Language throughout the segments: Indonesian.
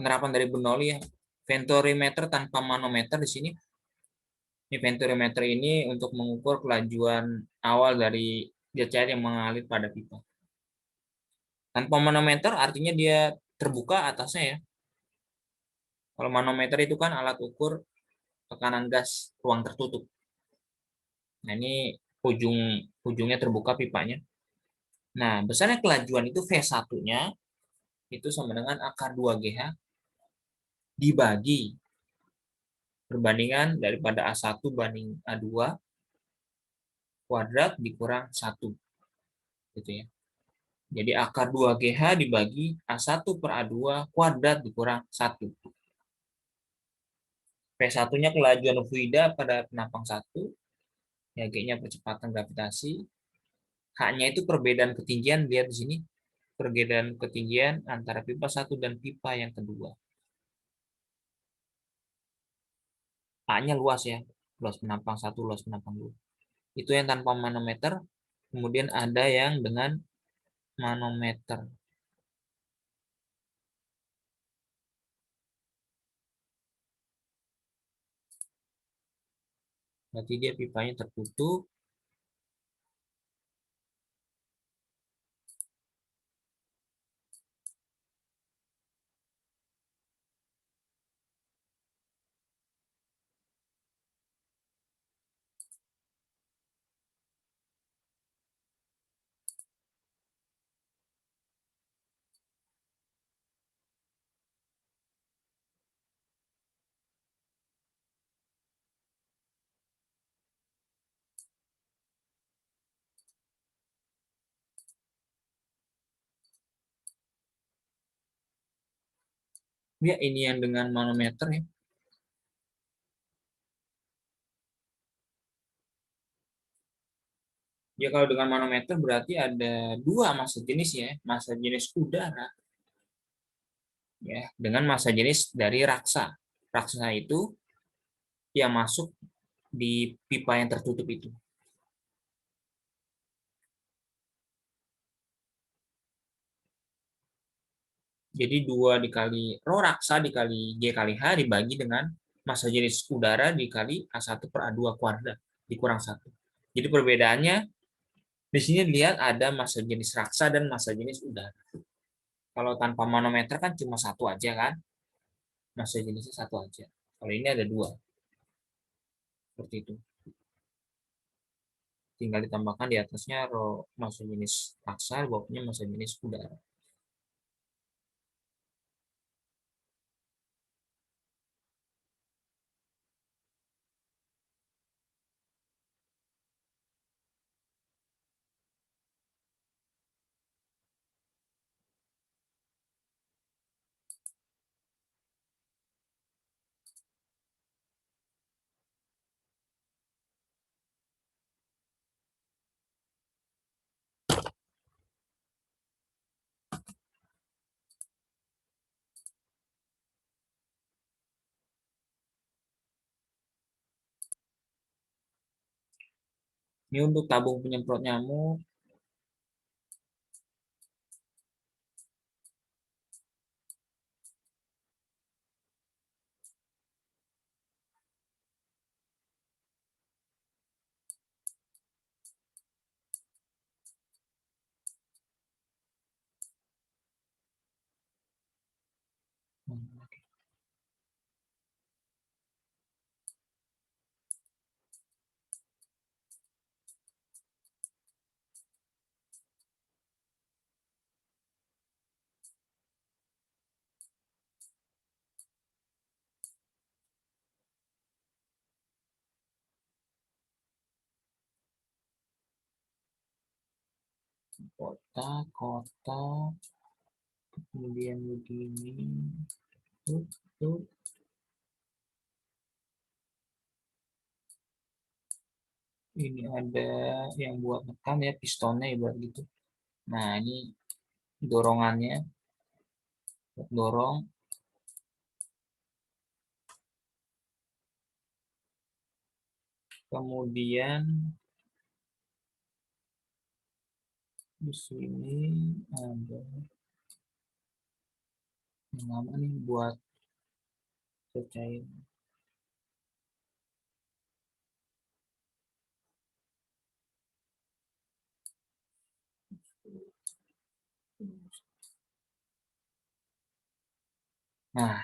Penerapan dari Bernoulli ya. Venturimeter tanpa manometer di sini. Ini venturimeter ini untuk mengukur kelajuan awal dari zat cair yang mengalir pada pipa. Tanpa manometer artinya dia terbuka atasnya ya. Kalau manometer itu kan alat ukur tekanan gas ruang tertutup. Nah, ini ujungnya terbuka pipanya. Nah, besarnya kelajuan itu V1-nya itu sama dengan akar 2GH dibagi perbandingan daripada A1 banding A2 kuadrat dikurang 1. Gitu ya. Jadi akar 2GH dibagi A1 per A2 kuadrat dikurang 1. P1-nya kelajuan fluida pada penampang 1, ya G-nya percepatan gravitasi, H-nya itu perbedaan ketinggian, lihat di sini, perbedaan ketinggian antara pipa 1 dan pipa yang kedua. A-nya luas ya, luas penampang 1, luas penampang 2. Itu yang tanpa manometer, kemudian ada yang dengan manometer. Berarti dia pipanya tertutup. Ya, ini yang dengan manometer ya. Ya kalau dengan manometer berarti ada dua massa jenis ya, massa jenis udara ya dengan massa jenis dari raksa. Raksa itu yang masuk di pipa yang tertutup itu. Jadi 2 dikali rho raksa dikali G kali H dibagi dengan massa jenis udara dikali A1 per A2 kuadrat dikurang 1. Jadi perbedaannya di sini lihat ada massa jenis raksa dan massa jenis udara. Kalau tanpa manometer kan cuma satu aja kan, massa jenisnya satu aja. Kalau ini ada dua, seperti itu. Tinggal ditambahkan di atasnya rho massa jenis raksa, bawahnya massa jenis udara. Ini untuk tabung penyemprot nyamuk. Kotak, kemudian begini. Tuh, tuh. Ini ada yang buat nekan ya, pistonnya ibarat gitu. Nah, ini dorongannya, dorong. Kemudian Di sini ada yang lama nih buat cair. Nah,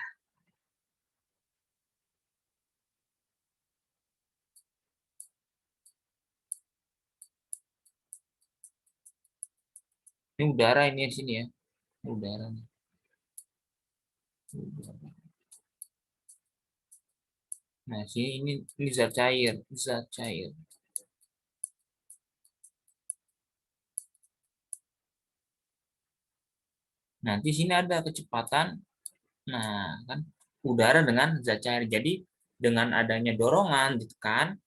ini udara ini di sini ya. Udara nih. Udara. Nah, sini ini zat cair, zat cair. Nanti sini ada kecepatan. Nah, kan udara dengan zat cair. Jadi dengan adanya dorongan ditekan,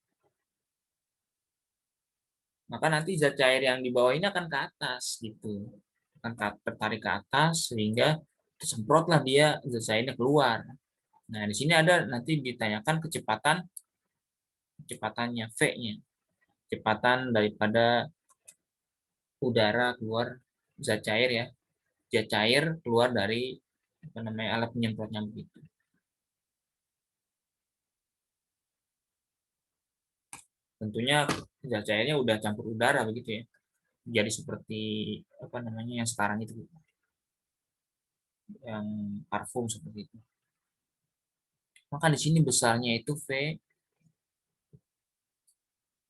maka nanti zat cair yang di bawah ini akan ke atas gitu. Akan tertarik ke atas sehingga tersemprotlah dia zat cairnya keluar. Nah, di sini ada nanti ditanyakan kecepatannya V-nya. Kecepatan daripada udara keluar zat cair ya. Zat cair keluar dari apa namanya alat penyemprotnya begitu. Tentunya zat cairnya udah campur udara begitu ya. Jadi seperti apa namanya yang sekarang itu yang parfum seperti itu. Maka di sini besarnya itu V,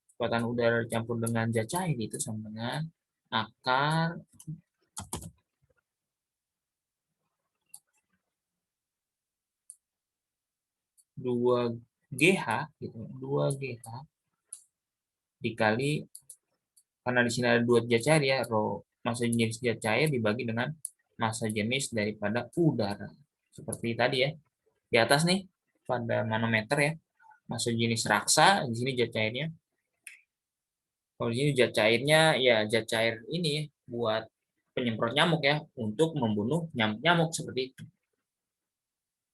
kecepatan udara dicampur dengan zat cair itu sama dengan akar 2GH gitu. 2GH dikali, karena di sini ada dua zat cair ya, rho massa jenis zat cair dibagi dengan massa jenis daripada udara. Seperti tadi ya. Di atas nih pada manometer ya, massa jenis raksa, di sini zat cairnya. Kalau di sini zat cairnya ya zat cair ini buat penyemprot nyamuk ya, untuk membunuh nyamuk-nyamuk seperti itu.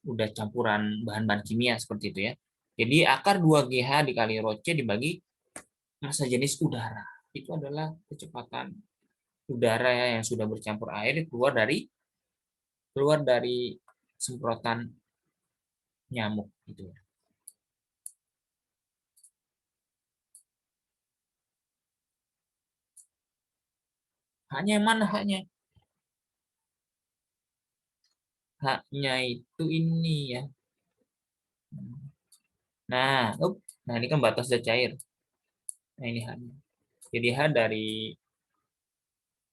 Udah campuran bahan-bahan kimia seperti itu ya. Jadi akar 2GH dikali rho C dibagi massa jenis udara. Itu adalah kecepatan udara ya yang sudah bercampur air keluar dari semprotan nyamuk gitu ya. Hanya yang mana haknya? Haknya itu ini ya. Nah, nah ini kan batas zat cair. Nah ini haknya. Jadi H dari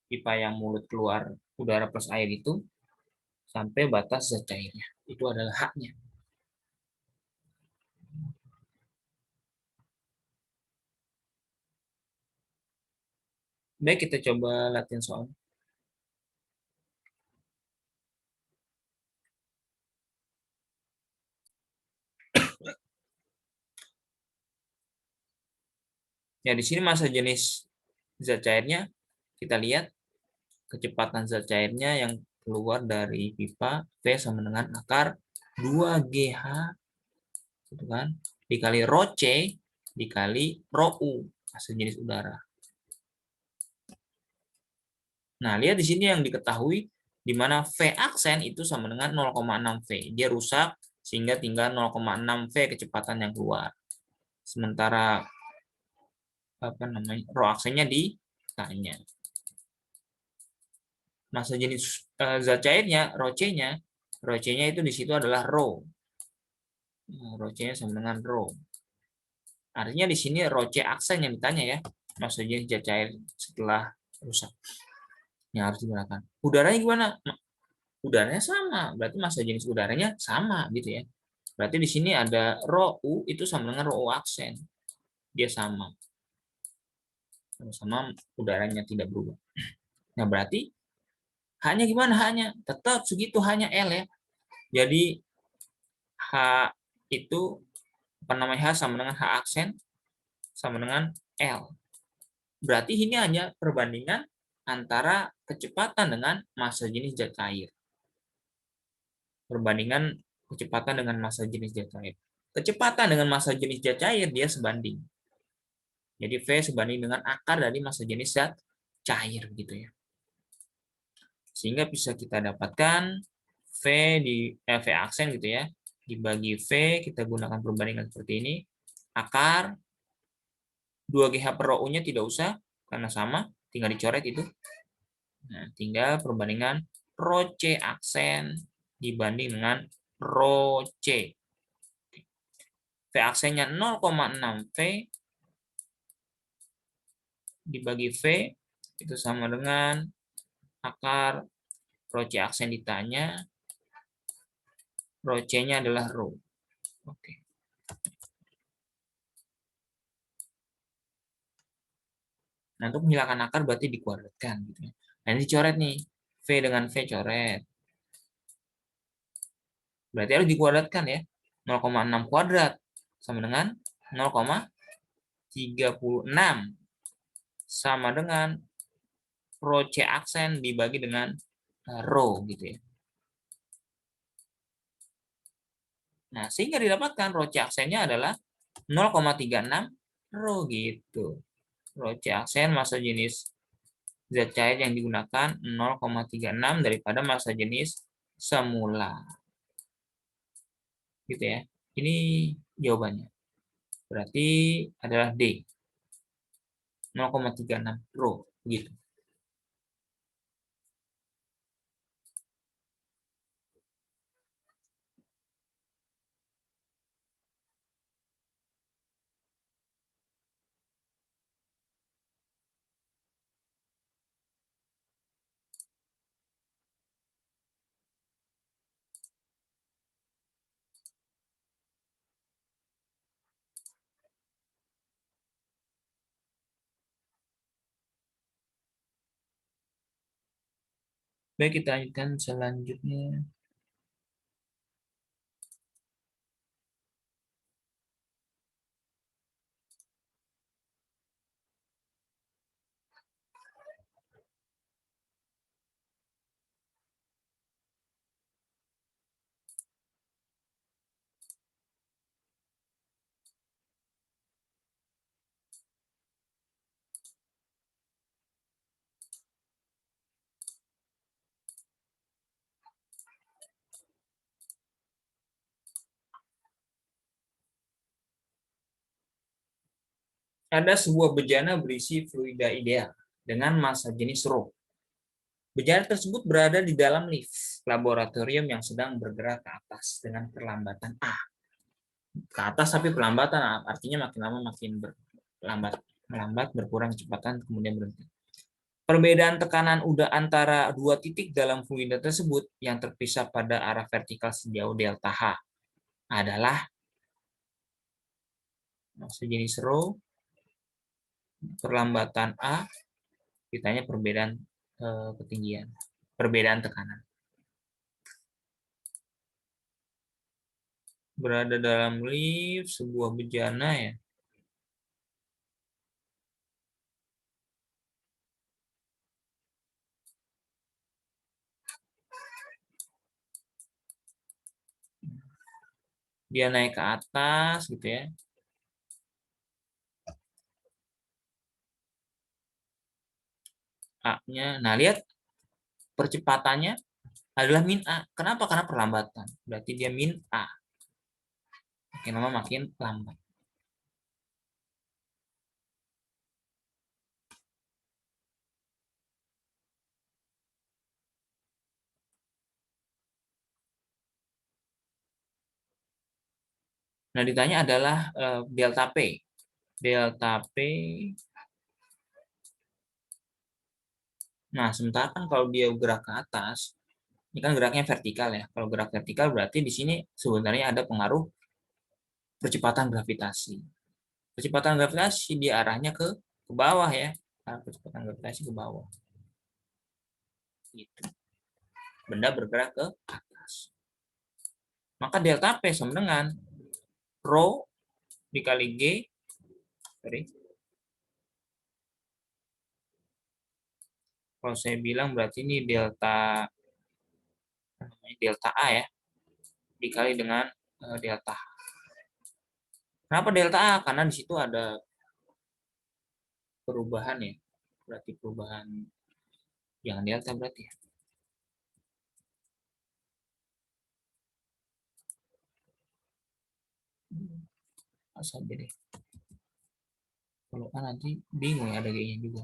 pipa yang mulut keluar udara plus air itu sampai batas zat cairnya. Itu adalah haknya. Baik, kita coba latihan soal. Ya, di sini massa jenis zat cairnya kita lihat kecepatan zat cairnya yang keluar dari pipa V sama dengan akar 2GH gitu kan, dikali rho C dikali rho U massa jenis udara. Nah, lihat di sini yang diketahui di mana V aksen itu sama dengan 0,6 V. Dia rusak sehingga tinggal 0,6 V kecepatan yang keluar. Sementara apa namanya? Rho aksennya ditanya. Massa jenis zat cairnya, rho C-nya itu di situ adalah rho. Nah, rho C-nya sama dengan rho. Artinya di sini rho C aksen yang ditanya ya. Massa jenis zat cair setelah rusak yang harus digunakan. Udaranya gimana? Udaranya sama, berarti massa jenis udaranya sama gitu ya. Berarti di sini ada rho U itu sama dengan rho U aksen. Dia sama. Sama udaranya tidak berubah. Nah, berarti hanya gimana hanya? Tetap segitu hanya L ya. Jadi H itu apa namanya H sama dengan H aksen sama dengan L. Berarti ini hanya perbandingan antara kecepatan dengan massa jenis zat cair. Perbandingan kecepatan dengan massa jenis zat cair. Kecepatan dengan massa jenis zat cair dia sebanding. Jadi V sebanding dengan akar dari massa jenis zat cair gitu ya. Sehingga bisa kita dapatkan V V aksen gitu ya. Dibagi V, kita gunakan perbandingan seperti ini. Akar 2GH per rho U-nya tidak usah karena sama, tinggal dicoret itu. Nah, tinggal perbandingan rho C aksen dibanding dengan rho C. V aksennya 0,6 V dibagi V itu sama dengan akar rho C aksen ditanya, rho C-nya adalah rho. Oke. Nah, untuk menghilangkan akar berarti dikuadratkan gitu ya. Nah, ini dicoret nih. V dengan V coret. Berarti harus dikuadratkan ya. 0,6 kuadrat sama dengan 0,36 sama dengan rho C aksen dibagi dengan rho gitu ya. Nah, sehingga didapatkan rho C aksennya adalah 0,36 rho gitu. Rho C aksen massa jenis zat cair yang digunakan 0,36 daripada massa jenis semula. Gitu ya. Ini jawabannya. Berarti adalah D. 0,36 rho gitu. Baik, kita lanjutkan selanjutnya. Ada sebuah bejana berisi fluida ideal dengan massa jenis rho. Bejana tersebut berada di dalam lift laboratorium yang sedang bergerak ke atas dengan perlambatan A. Ke atas tapi perlambatan, artinya makin lama makin berlambat, melambat, berkurang kecepatan, kemudian berhenti. Perbedaan tekanan udah antara dua titik dalam fluida tersebut yang terpisah pada arah vertikal sejauh delta H adalah sejenis rho, perlambatan A, ditanya perbedaan ketinggian, perbedaan tekanan. Berada dalam lift sebuah bejana ya. Dia naik ke atas gitu ya. A-nya. Nah, lihat percepatannya adalah min A. Kenapa? Karena perlambatan. Berarti dia min A. Makin lama makin lambat. Nah, ditanya adalah delta P. Delta P. Nah, sementara kan kalau dia gerak ke atas, ini kan geraknya vertikal ya. Kalau gerak vertikal berarti di sini sebenarnya ada pengaruh percepatan gravitasi. Percepatan gravitasi dia arahnya ke bawah ya. Percepatan gravitasi ke bawah. Gitu. Benda bergerak ke atas. Maka delta P sama dengan rho dikali G, sorry. Kalau saya bilang berarti ini delta A ya, dikali dengan delta H. Kenapa delta A? Karena di situ ada perubahan ya. Berarti perubahan yang delta berarti ya. Asal deh. Kalau A nanti bingung ada G-nya juga.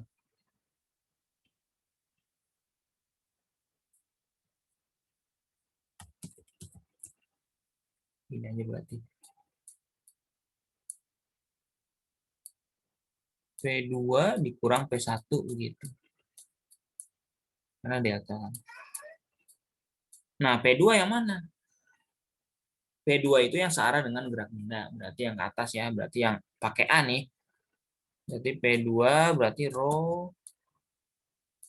Ini aja berarti. P2 dikurang P1 begitu. Karena delta kan. Nah, P2 yang mana? P2 itu yang searah dengan gerak benda. Berarti yang ke atas ya. Berarti yang pakai A nih. Berarti P2 berarti rho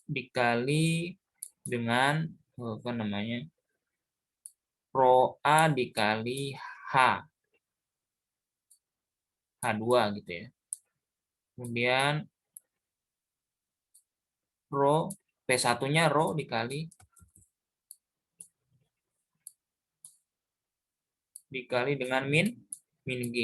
dikali dengan apa namanya? Rho A dikali H. H2 gitu ya. Kemudian rho P1-nya rho dikali dengan min G.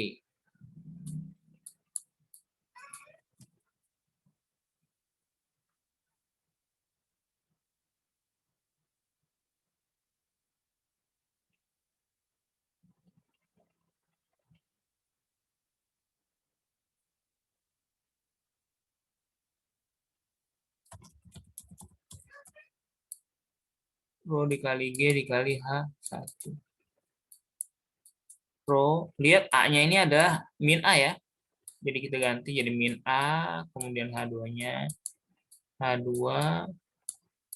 Rho dikali G dikali H1. Rho, lihat A-nya ini adalah min A ya. Jadi kita ganti jadi min A, kemudian H2-nya. H2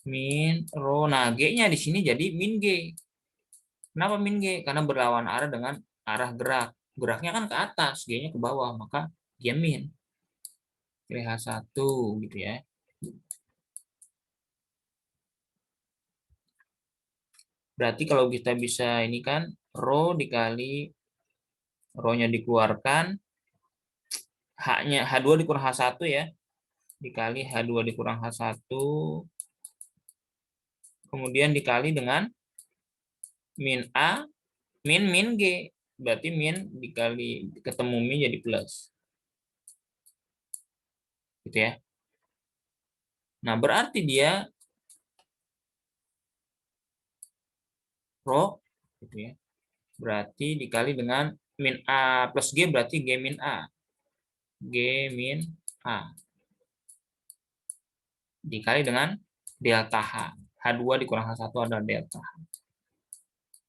min rho. Nah, G-nya di sini jadi min G. Kenapa min G? Karena berlawan arah dengan arah gerak. Geraknya kan ke atas, G-nya ke bawah, maka dia min. Pilih H1 gitu ya. Berarti kalau kita bisa ini kan rho dikali rho-nya dikeluarkan, H-nya H2 dikurang H1 ya. Dikali H2 dikurang H1, kemudian dikali dengan min A, min G. Berarti min dikali ketemu min jadi plus. Gitu ya. Nah, berarti dia rho gitu ya. Berarti dikali dengan min A plus G berarti G min A. G min A. Dikali dengan delta H. H2 dikurang H1 adalah delta H.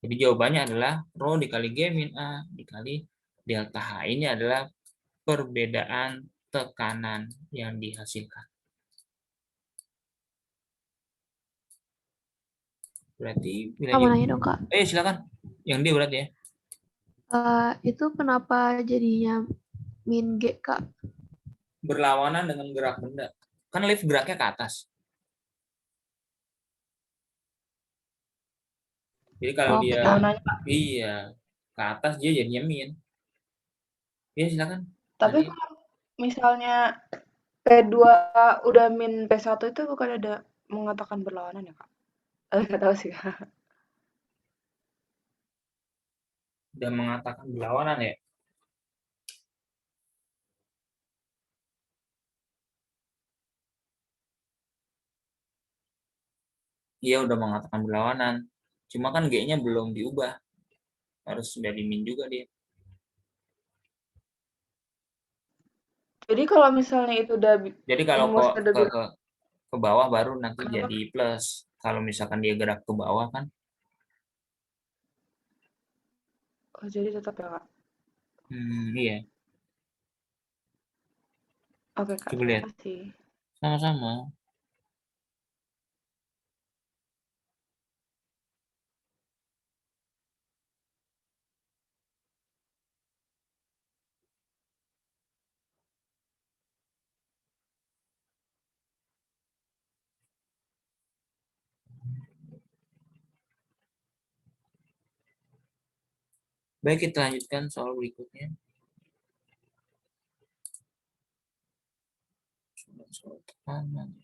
Jadi jawabannya adalah rho dikali G min A dikali delta H. Ini adalah perbedaan tekanan yang dihasilkan. Berarti Kamu nanya dong, Kak. silakan. Yang dia berarti ya. Itu kenapa jadinya min G, Kak? Berlawanan dengan gerak benda. Kan lift geraknya ke atas. Jadi kalau Oke, dia Kak. iya ke atas dia jadinya min. Ya silakan. Tapi Tadi kalau misalnya P2 udah min P1 itu bukan ada mengatakan berlawanan ya, Kak? Nggak tahu sih, Kak. udah mengatakan berlawanan ya. Iya udah mengatakan berlawanan. Cuma kan G-nya belum diubah. Harus sudah dimin juga dia. Jadi kalau misalnya itu udah Jadi kalau rumusnya udah bilang ke bawah baru nanti kenapa? jadi plus. Kalau misalkan dia gerak ke bawah kan. Oh, jadi tetap ya, Kak. Iya. Oke, Kak, Coba terima lihat. kasih. Sama-sama. Baik, kita lanjutkan soal berikutnya. Soal tekanan.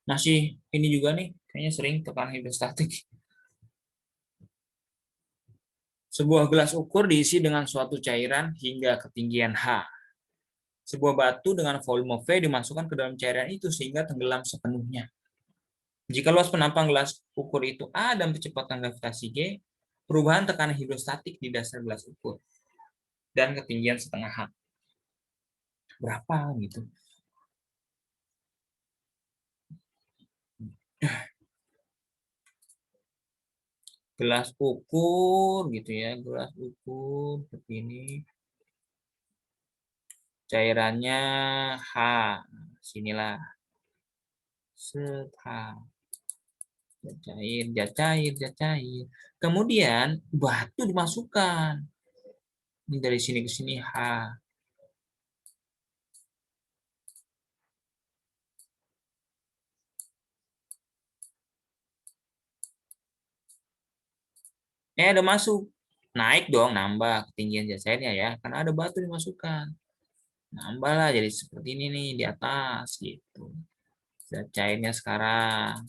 Masih ini juga nih, kayaknya sering tekanan hidrostatik. Sebuah gelas ukur diisi dengan suatu cairan hingga ketinggian H. Sebuah batu dengan volume V dimasukkan ke dalam cairan itu sehingga tenggelam sepenuhnya. Jika luas penampang gelas ukur itu A dan kecepatan gravitasi G, perubahan tekanan hidrostatik di dasar gelas ukur dan ketinggian setengah H. Berapa gitu? Gelas ukur gitu ya, gelas ukur seperti ini. Cairannya H. Sinilah. Set H. Zat cair. Kemudian batu dimasukkan. Ini dari sini ke sini H. Ada masuk. Naik dong, nambah ketinggian zat cairnya ya. Karena ada batu dimasukkan. Nambah lah jadi seperti ini nih di atas gitu. Zat cairnya sekarang.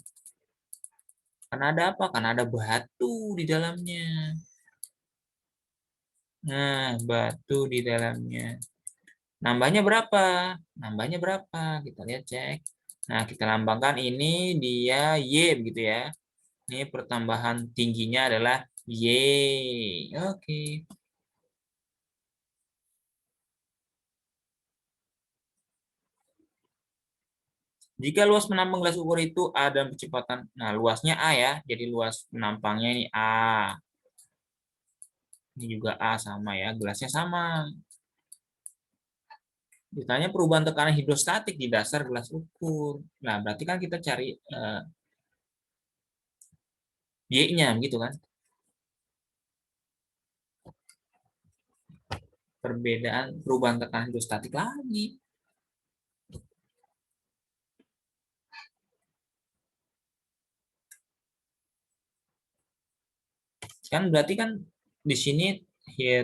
Karena ada apa? Karena ada batu di dalamnya. Nah, batu di dalamnya. Nambahnya berapa? Nambahnya berapa? Kita lihat cek. Nah, kita lambangkan ini dia Y begitu ya. Ini pertambahan tingginya adalah Y. Oke. Jika luas penampang gelas ukur itu A dan kecepatan, nah luasnya A ya, jadi luas penampangnya ini A. Ini juga A sama ya, gelasnya sama. Ditanya perubahan tekanan hidrostatik di dasar gelas ukur. Nah, berarti kan kita cari Y-nya gitu kan. Perbedaan perubahan tekanan hidrostatik lagi. Kan berarti kan di sini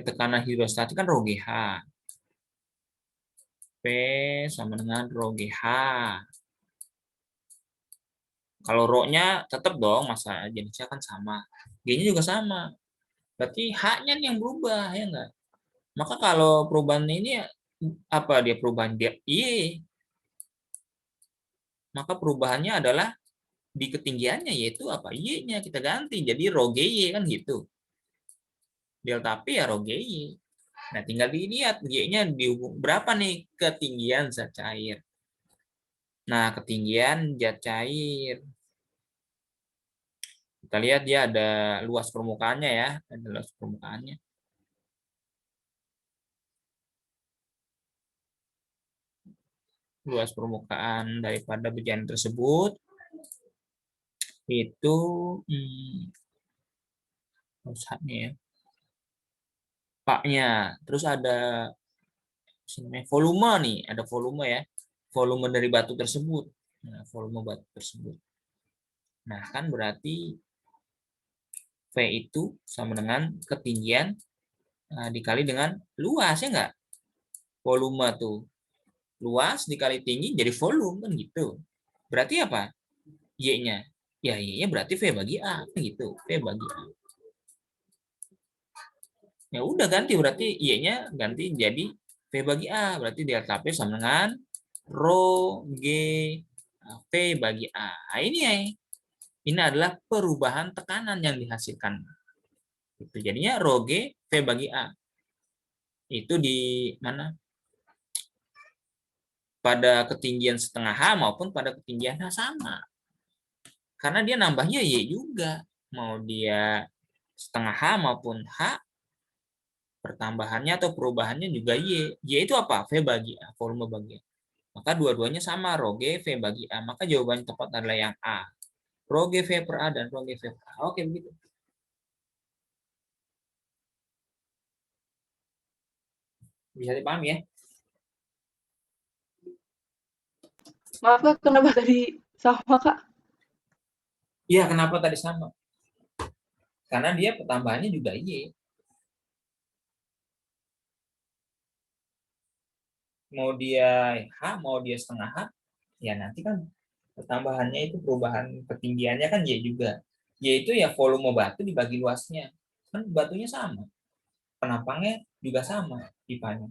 tekanan hidrostatik kan rho GH. P sama dengan rho GH. Kalau rho-nya tetap dong, masa jenisnya kan sama. G-nya juga sama. Berarti H-nya yang berubah, ya enggak? Maka kalau perubahan ini apa dia perubahan dia Y, maka perubahannya adalah di ketinggiannya yaitu apa? Y-nya kita ganti jadi rho GY kan gitu. Delta P ya rho GY. Nah, tinggal dilihat Y-nya dihubung berapa nih ketinggian zat cair. Nah, ketinggian zat cair. Kita lihat dia ada luas permukaannya ya, ada luas permukaannya. Luas permukaan daripada bejana tersebut itu ya. Paknya. Terus ada volume nih, ada volume ya. Volume dari batu tersebut. Nah, volume batu tersebut. Nah, kan berarti V itu sama dengan ketinggian dikali dengan luas ya enggak? Volume tuh. Luas dikali tinggi jadi volume kan gitu. Berarti apa? Y-nya. Ya, Y-nya berarti V bagi A kan gitu. V bagi A. Ya udah ganti berarti Y-nya ganti jadi V bagi A. Berarti delta P sama dengan rho G V bagi A. Nah, ini ya. Ini adalah perubahan tekanan yang dihasilkan. Itu jadinya rho G V bagi A. Itu di mana? Pada ketinggian setengah H maupun pada ketinggian H sama. Karena dia nambahnya Y juga. Mau dia setengah H maupun H, pertambahannya atau perubahannya juga Y. Y itu apa? V bagi A, volume bagi A. Maka dua-duanya sama, rho G V bagi A. Maka jawaban tepat adalah yang A. Rho G V per A dan rho G V per A. Oke, begitu. Bisa dipahami ya? Maaf Kak, kenapa tadi sama Kak? Iya, kenapa tadi sama? Karena dia pertambahannya juga Y. Mau dia H, mau dia setengah H, ya nanti kan Tambahannya itu perubahan ketinggiannya kan Y juga. Y itu ya volume batu dibagi luasnya. Kan batunya sama. Penampangnya juga sama pipanya.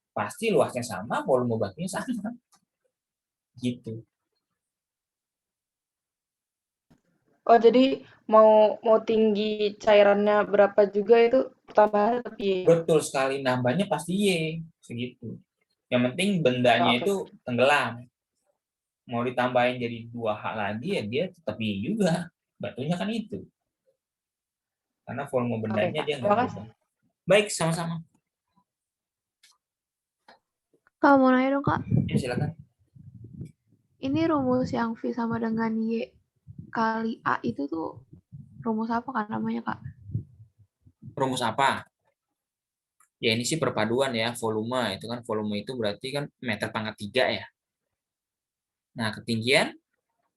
Pasti luasnya sama, volume batunya sama. Gitu. Oh, jadi mau tinggi cairannya berapa juga itu tambahan tapi Betul sekali, nambahnya pasti Y. Segitu. Yang penting bendanya oke. itu tenggelam. Mau ditambahin jadi 2H lagi ya dia tetap Y juga. Batunya kan itu. Karena volume Oke, bendanya Kak. dia nggak Terima kasih. berubah. Baik, sama-sama. Kak, mau nanya dong, Kak. Ya, silakan. Ini rumus yang V sama dengan Y kali A itu tuh rumus apa kan namanya, Kak? Rumus apa? Ya ini sih perpaduan ya, volume. Itu kan volume itu berarti kan meter pangkat 3 ya. Nah, ketinggian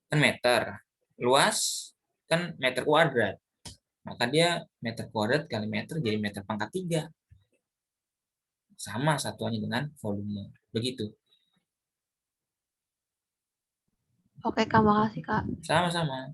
kan meter. Luas kan meter kuadrat. Maka dia meter kuadrat kali meter jadi meter pangkat 3. Sama satuannya dengan volume. Begitu. Oke, Kak, makasih, Kak. Sama-sama.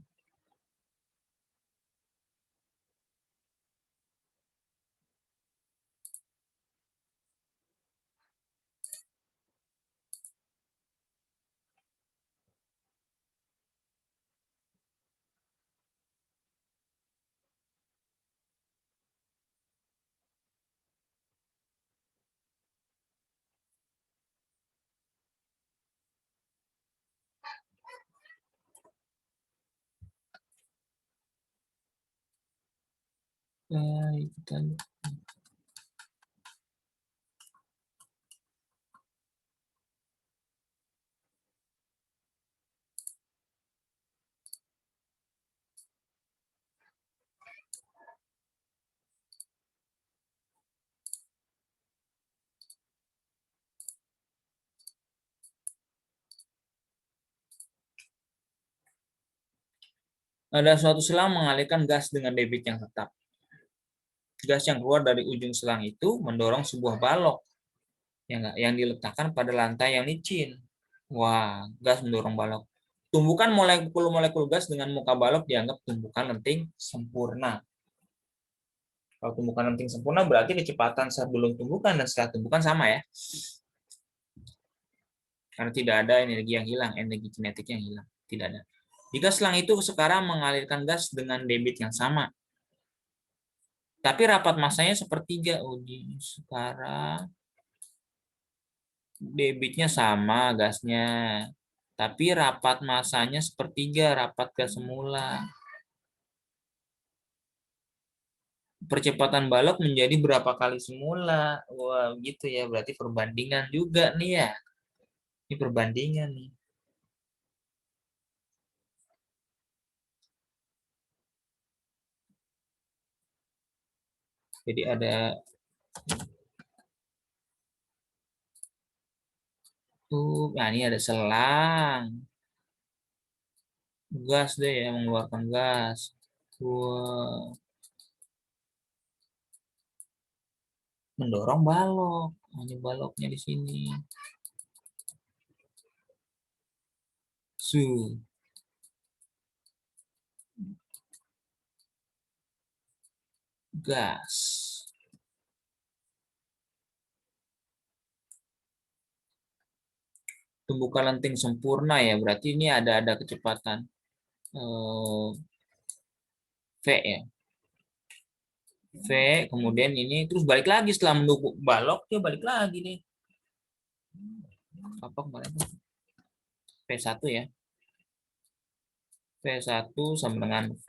Baik, kita ada suatu selang mengalirkan gas dengan debit yang tetap. Gas yang keluar dari ujung selang itu mendorong sebuah balok yang diletakkan pada lantai yang licin. Wah, gas mendorong balok. Tumbukan molekul-molekul gas dengan muka balok dianggap tumbukan lenting sempurna. Kalau tumbukan lenting sempurna berarti kecepatan sebelum tumbukan dan setelah tumbukan sama ya. Karena tidak ada energi yang hilang, energi kinetik yang hilang. Tidak ada. Jika selang itu sekarang mengalirkan gas dengan debit yang sama, tapi rapat massanya sepertiga. Sekarang debitnya sama gasnya, tapi rapat massanya sepertiga, rapat ke semula. Percepatan balok menjadi berapa kali semula? Wah, gitu ya. Berarti perbandingan juga nih ya. Ini perbandingan nih. Jadi ada nah ini ada selang. Gas deh ya, mengeluarkan gas. Wah, mendorong balok. Nah, ini baloknya di sini. Su. Gas. Tumbukan lenting sempurna ya, berarti ini ada kecepatan V ya. V, kemudian ini terus balik lagi setelah menunggu balok dia balik lagi nih. Apa kemarin? V1 ya. V1 sama dengan V.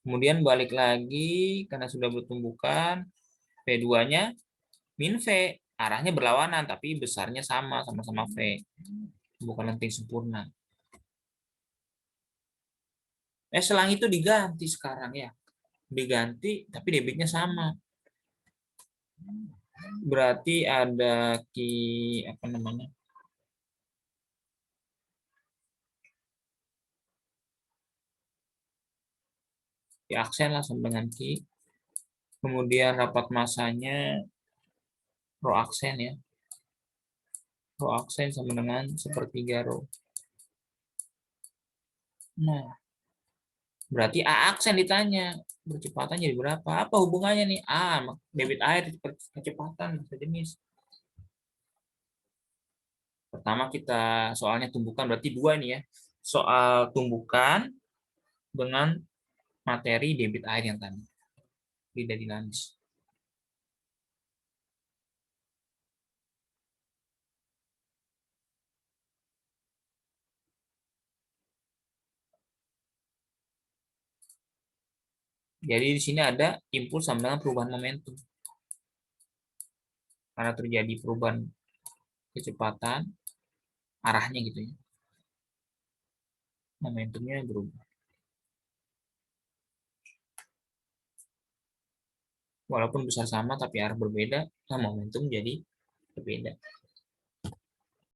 Kemudian balik lagi karena sudah bertumbukan. V2-nya min V. Arahnya berlawanan tapi besarnya sama-sama V. Bukan lenting sempurna. Selang itu diganti sekarang ya. Diganti tapi debitnya sama. Berarti ada apa namanya? Aksen lah sama dengan Q. Kemudian rapat massanya rho aksen ya. Rho aksen sama dengan sepertiga rho. Nah, berarti A aksen ditanya, kecepatan jadi berapa? Apa hubungannya nih? Debit air, kecepatan, sejenis. Pertama kita soalnya tumbukan, berarti dua ini ya. Soal tumbukan dengan materi debit air yang tadi. Tidak dinamis. Jadi di sini ada impuls sama dengan perubahan momentum. Karena terjadi perubahan kecepatan, arahnya gitu ya. Momentumnya berubah. Walaupun besar sama tapi arah berbeda, nah momentum jadi berbeda.